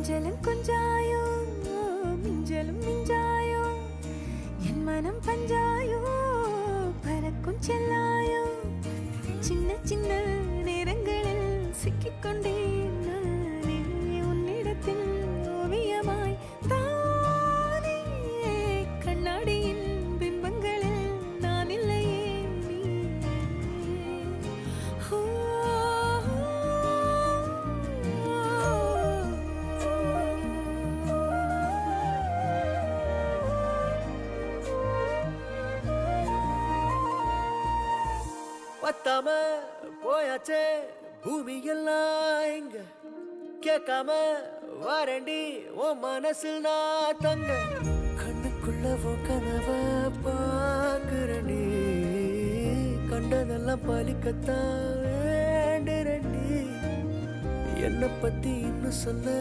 கொஞ்சலும் கொஞ்சாயோ மிஞ்சலும் மிஞ்சாயோ என் மனம் பஞ்சாயோ பறக்கும் செல்லாயோ சின்ன சின்ன நேரங்களில் சிக்கிக்கொண்டேன் நானே உன்னிடத்தில் ஓவியமாய் தானே கண்ணாடியின் பிம்பங்களில் நான் இல்லையே நீ பத்தாம போயாச்சே பூமி எல்லாம் இங்க கேட்காம வாரண்டி உன் மனசில் நான் தங்க கண்ணுக்குள்ள உன் கனவ பாக்குறண்டி கண்டதெல்லாம் பலிக்கத்தான் வேண்டுறண்டி என்னை பத்தி இன்னும் சொல்ல